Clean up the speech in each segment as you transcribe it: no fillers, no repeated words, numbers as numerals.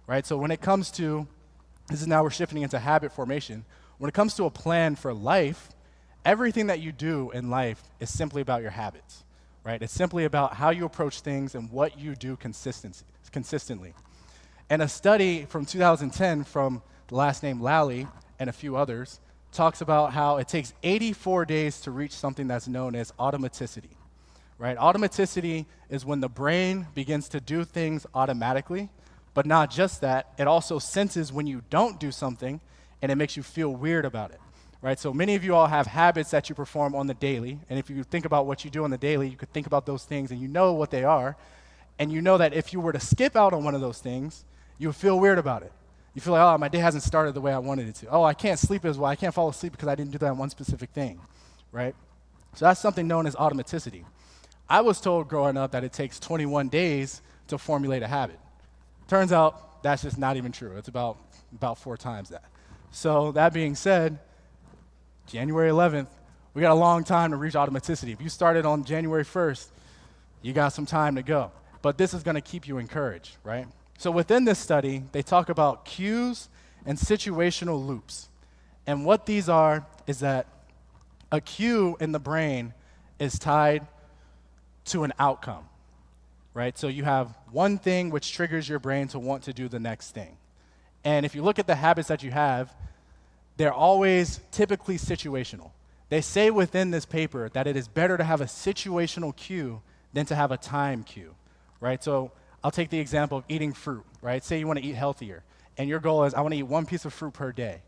right? So when it comes to, this is now we're shifting into habit formation. When it comes to a plan for life, everything that you do in life is simply about your habits, right? It's simply about how you approach things and what you do consistently. And a study from 2010 from the last name Lally and a few others talks about how it takes 84 days to reach something that's known as automaticity, right? Automaticity is when the brain begins to do things automatically, but not just that, it also senses when you don't do something and it makes you feel weird about it, right? So many of you all have habits that you perform on the daily, and if you think about what you do on the daily, you could think about those things and you know what they are, and you know that if you were to skip out on one of those things, you would feel weird about it. You feel like, oh, my day hasn't started the way I wanted it to. Oh, I can't sleep as well. I can't fall asleep because I didn't do that one specific thing, right? So that's something known as automaticity. I was told growing up that it takes 21 days to formulate a habit. Turns out that's just not even true. It's about 4 times that. So that being said, January 11th, we got a long time to reach automaticity. If you started on January 1st, you got some time to go. But this is going to keep you encouraged, right? So within this study, they talk about cues and situational loops. And what these are is that a cue in the brain is tied to an outcome, right? So you have one thing which triggers your brain to want to do the next thing. And if you look at the habits that you have, they're always typically situational. They say within this paper that it is better to have a situational cue than to have a time cue, right? So I'll take the example of eating fruit, right? Say you want to eat healthier, and your goal is I want to eat 1 piece of fruit per day.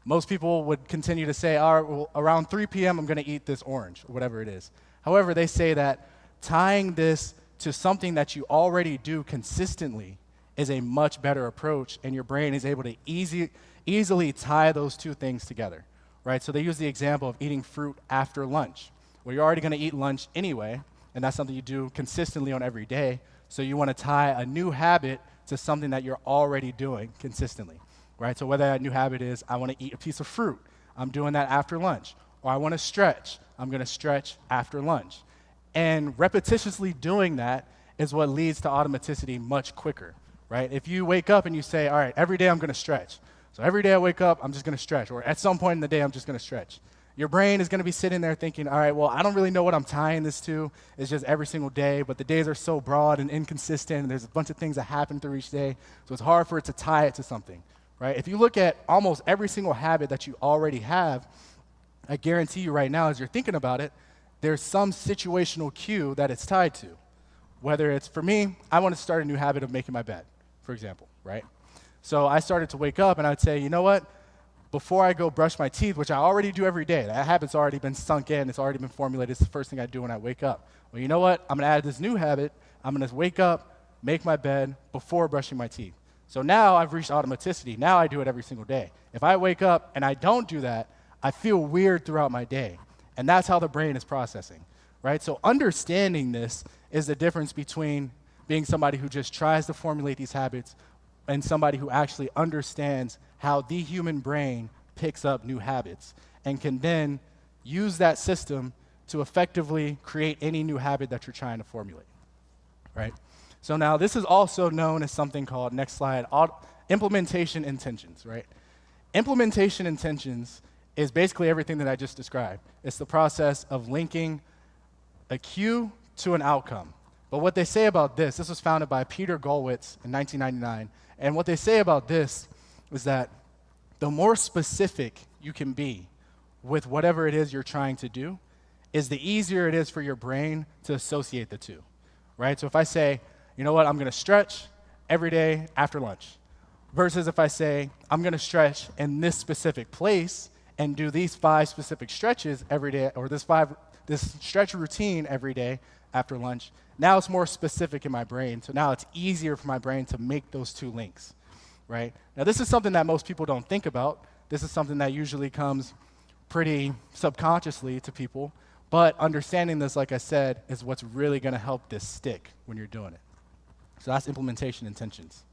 Most people would continue to say, all right, well, around 3 p.m. I'm going to eat this orange, or whatever it is. However, they say that tying this to something that you already do consistently is a much better approach, and your brain is able to easily tie those two things together, right? So they use the example of eating fruit after lunch. Well, you're already going to eat lunch anyway, and that's something you do consistently on every day. So you want to tie a new habit to something that you're already doing consistently, right? So whether that new habit is, I want to eat a piece of fruit, I'm doing that after lunch. Or I want to stretch, I'm going to stretch after lunch. And repetitiously doing that is what leads to automaticity much quicker, right? If you wake up and you say, all right, every day I'm going to stretch. So every day I wake up, I'm just going to stretch. Or at some point in the day, I'm just going to stretch. Your brain is going to be sitting there thinking, all right, well, I don't really know what I'm tying this to. It's just every single day, but the days are so broad and inconsistent, and there's a bunch of things that happen through each day, so it's hard for it to tie it to something, right? If you look at almost every single habit that you already have, I guarantee you right now, as you're thinking about it, there's some situational cue that it's tied to. Whether it's, for me, I want to start a new habit of making my bed, for example, right? So I started to wake up, and I'd say, you know what? Before I go brush my teeth, which I already do every day, that habit's already been sunk in, it's already been formulated, it's the first thing I do when I wake up. Well, you know what? I'm going to add this new habit. I'm going to wake up, make my bed before brushing my teeth. So now I've reached automaticity. Now I do it every single day. If I wake up and I don't do that, I feel weird throughout my day. And that's how the brain is processing, right? So understanding this is the difference between being somebody who just tries to formulate these habits and somebody who actually understands how the human brain picks up new habits and can then use that system to effectively create any new habit that you're trying to formulate, right? So now this is also known as something called, next slide, implementation intentions, right? Implementation intentions is basically everything that I just described. It's the process of linking a cue to an outcome. But what they say about this was founded by Peter Golwitz in 1999, and what they say about this is that the more specific you can be with whatever it is you're trying to do, is the easier it is for your brain to associate the two, right? So if I say, you know what, I'm going to stretch every day after lunch, versus if I say, I'm going to stretch in this specific place and do these 5 specific stretches every day, or this stretch routine every day after lunch, now it's more specific in my brain. So now it's easier for my brain to make those two links, right? Now this is something that most people don't think about. This is something that usually comes pretty subconsciously to people, but understanding this, like I said, is what's really going to help this stick when you're doing it. So that's implementation intentions.